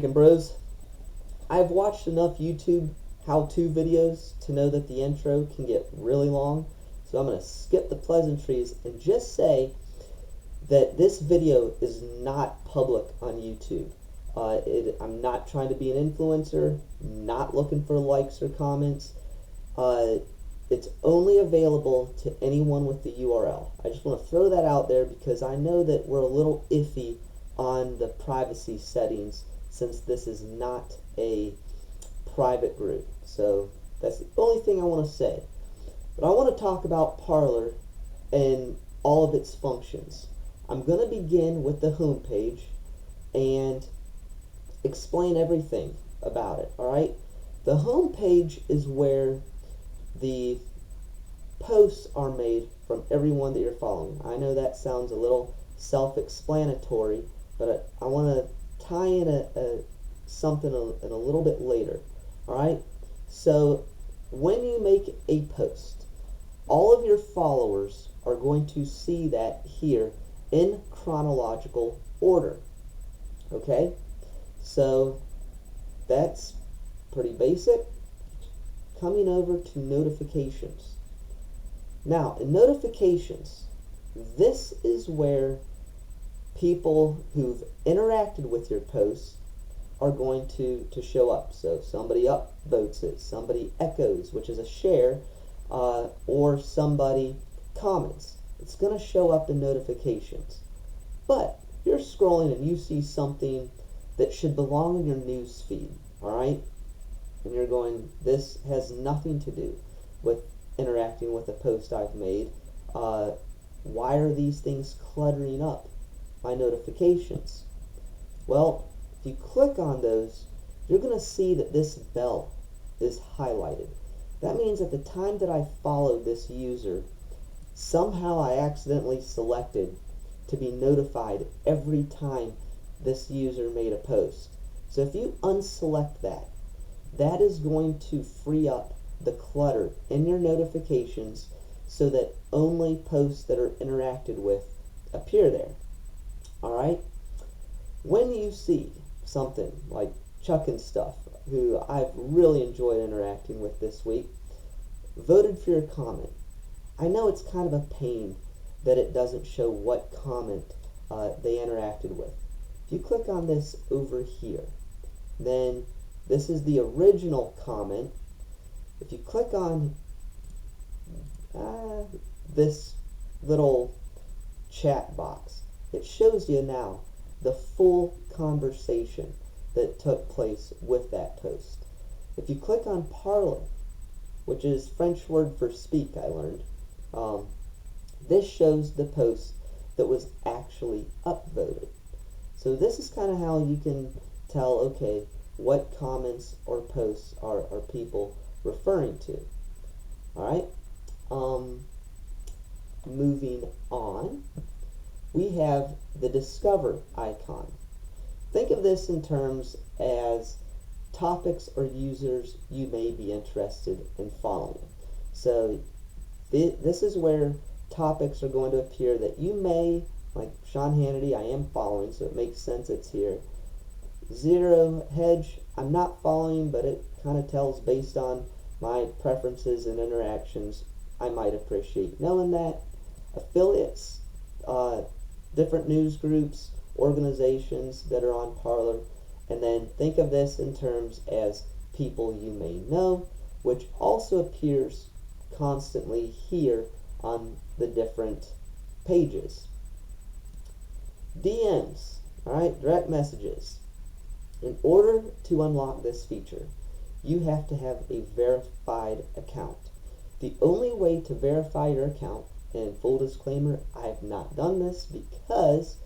And bros, I've watched enough YouTube how-to videos to know that the intro can get really long, so I'm going to skip the pleasantries and just say that this video is not public on YouTube. I'm not trying to be an influencer, not looking for likes or comments. It's only available to anyone with the URL. I just want to throw that out there because I know that we're a little iffy on the privacy settings since this is not a private group. So that's the only thing I want to say. But I want to talk about Parler and all of its functions. I'm going to begin with the home page and explain everything about it, alright? The home page is where the posts are made from everyone that you're following. I know that sounds a little self-explanatory, but I want to tie in something in a little bit later. Alright? So when you make a post, all of your followers are going to see that here in chronological order. Okay? So that's pretty basic. Coming over to notifications. Now, in notifications, this is where people who've interacted with your posts are going to show up. So somebody upvotes it, somebody echoes, which is a share, or somebody comments. It's going to show up in notifications. But if you're scrolling and you see something that should belong in your news feed, alright, and you're going, this has nothing to do with interacting with a post I've made, why are these things cluttering up my notifications? Well, if you click on those, you're going to see that this bell is highlighted. That means at the time that I followed this user, somehow I accidentally selected to be notified every time this user made a post. So if you unselect that, that is going to free up the clutter in your notifications so that only posts that are interacted with appear there. Alright? When you see something like Chuck and Stuff, who I've really enjoyed interacting with this week, voted for your comment. I know it's kind of a pain that it doesn't show what comment they interacted with. If you click on this over here, then this is the original comment. If you click on this little chat box, it shows you now the full conversation that took place with that post. If you click on Parler, which is French word for speak, I learned, this shows the post that was actually upvoted. So this is kind of how you can tell, okay, what comments or posts are people referring to. Alright? Moving on, we have the Discover icon. Think of this in terms as topics or users you may be interested in following. So this is where topics are going to appear that you may, like Sean Hannity, I am following, so it makes sense it's here. Zero Hedge, I'm not following, but it kind of tells based on my preferences and interactions. I might appreciate knowing that. Affiliates, different news groups, organizations that are on Parler, and then think of this in terms as people you may know, which also appears constantly here on the different pages. DMs, alright, direct messages. In order to unlock this feature, you have to have a verified account. The only way to verify your account, and full disclaimer, I have not done this because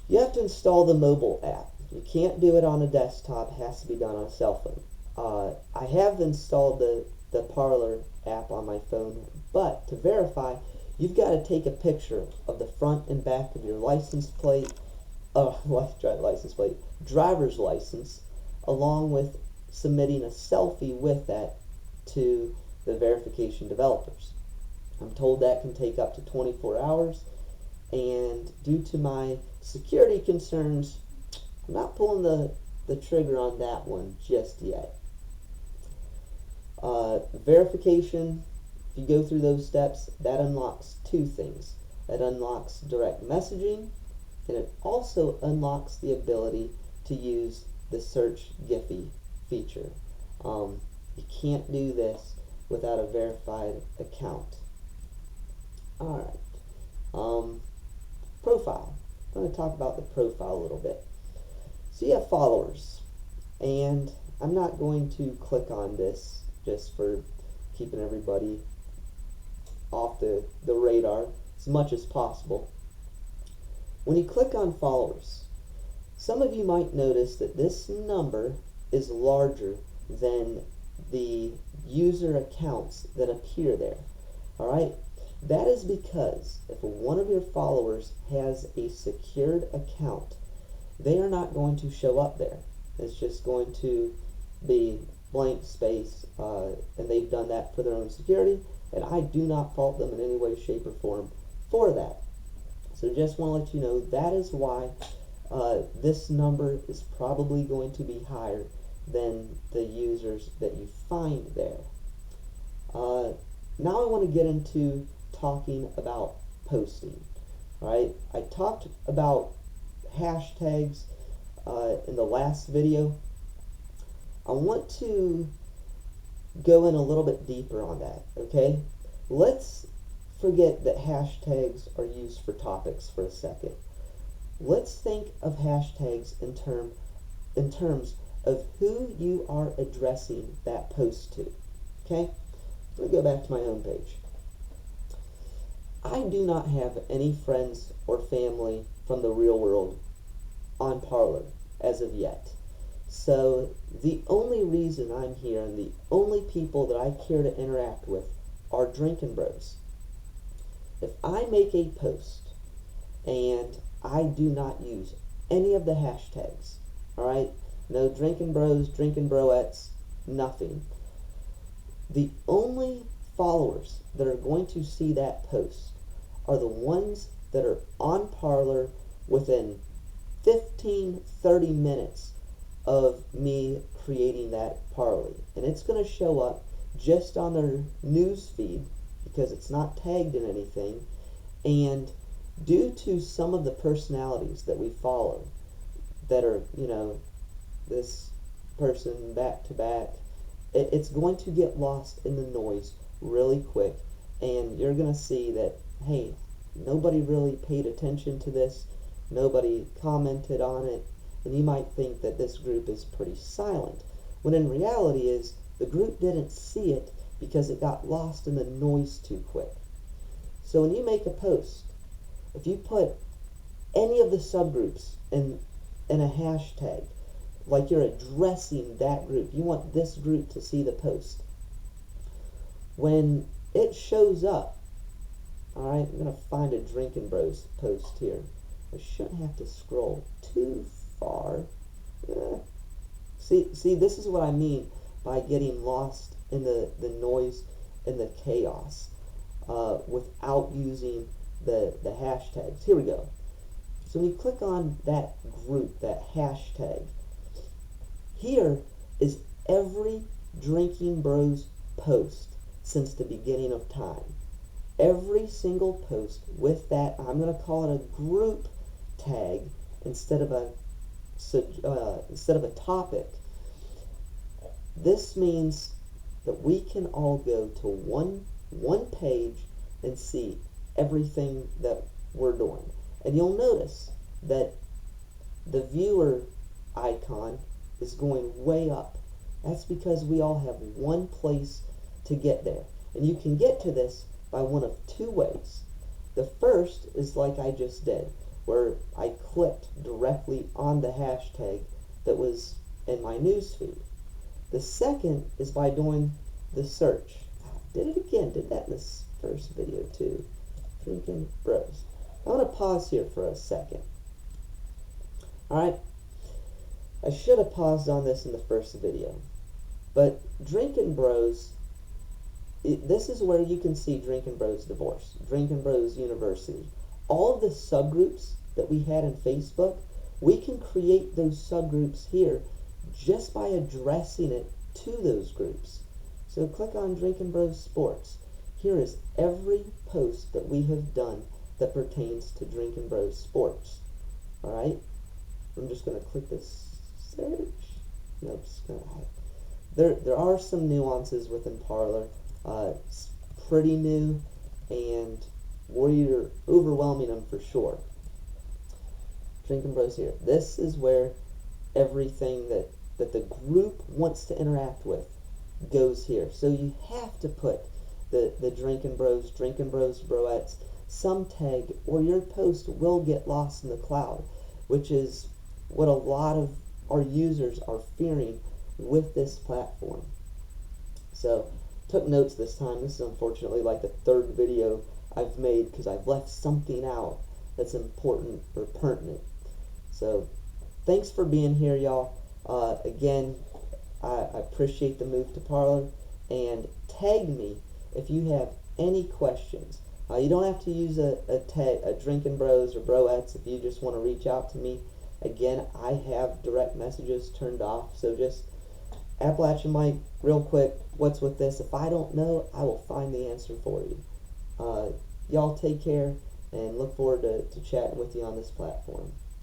you have to install the mobile app. You can't do it on a desktop, it has to be done on a cell phone. I have installed the Parler app on my phone, but to verify, you've got to take a picture of the front and back of your license plate, driver's license, along with submitting a selfie with that to the verification developers. I'm told that can take up to 24 hours, and due to my security concerns, I'm not pulling the trigger on that one just yet. Verification, if you go through those steps, that unlocks two things. It unlocks direct messaging, and it also unlocks the ability to use the search Giphy feature. You can't do this without a verified account. Alright. Profile. I'm going to talk about the profile a little bit. So you have followers, and I'm not going to click on this just for keeping everybody off the radar as much as possible. When you click on followers, some of you might notice that this number is larger than the user accounts that appear there. Alright? That is because if one of your followers has a secured account, they are not going to show up there. It's just going to be blank space, and they've done that for their own security, and I do not fault them in any way, shape, or form for that. So just want to let you know that is why this number is probably going to be higher than the users that you find there. Now I want to get into talking about posting. Right? I talked about hashtags in the last video. I want to go in a little bit deeper on that, okay? Let's forget that hashtags are used for topics for a second. Let's think of hashtags in terms of who you are addressing that post to, okay? Let me go back to my home page. I do not have any friends or family from the real world on Parler as of yet. So the only reason I'm here and the only people that I care to interact with are Drinkin' Bros. If I make a post and I do not use any of the hashtags, alright, no Drinkin' Bros, Drinkin' Broettes, nothing, the only followers that are going to see that post are the ones that are on Parler within 15-30 minutes of me creating that Parley. And it's going to show up just on their news feed because it's not tagged in anything. And due to some of the personalities that we follow that are, you know, this person back to back, it's going to get lost in the noise really quick. And you're going to see that, hey, nobody really paid attention to this. Nobody commented on it. And you might think that this group is pretty silent, when in reality is the group didn't see it because it got lost in the noise too quick. So when you make a post, if you put any of the subgroups in a hashtag, like you're addressing that group, you want this group to see the post, when it shows up, alright, I'm going to find a Drinkin' Bros post here. I shouldn't have to scroll too far. See, this is what I mean by getting lost in the noise and the chaos without using the hashtags. Here we go. So when you click on that group, that hashtag, here is every Drinkin' Bros post since the beginning of time. Every single post with that, I'm going to call it a group tag instead of a topic. This means that we can all go to one page and see everything that we're doing. And you'll notice that the viewer icon is going way up. That's because we all have one place to get there. And you can get to this by one of two ways. The first is like I just did, where I clicked directly on the hashtag that was in my newsfeed. The second is by doing the search. I did it again, did that in this first video too. Drinkin' Bros. I'm going to pause here for a second. Alright, I should have paused on this in the first video, but Drinkin' Bros, this is where you can see Drinkin' Bros Divorce, Drinkin' Bros University. All of the subgroups that we had in Facebook we can create those subgroups here just by addressing it to those groups. So click on Drinking Bros Sports. Here is every post that we have done that pertains to Drinking Bros Sports. Alright? I'm just going to click this search. Nope, just going to there are some nuances within Parler. It's pretty new, and we're overwhelming them for sure. Drinking Bros here. This is where everything that the group wants to interact with goes here. So you have to put the Drinking Bros Broettes, some tag, or your post will get lost in the cloud, which is what a lot of our users are fearing with this platform. So, took notes this time. This is unfortunately like the third video I've made because I've left something out that's important or pertinent. So, thanks for being here, y'all. Again, I appreciate the move to Parler, and tag me if you have any questions. You don't have to use a Drinking Bros or Broettes if you just want to reach out to me. Again, I have direct messages turned off, so just Appalachian Mike, real quick, what's with this? If I don't know, I will find the answer for you. Y'all take care, and look forward to chatting with you on this platform.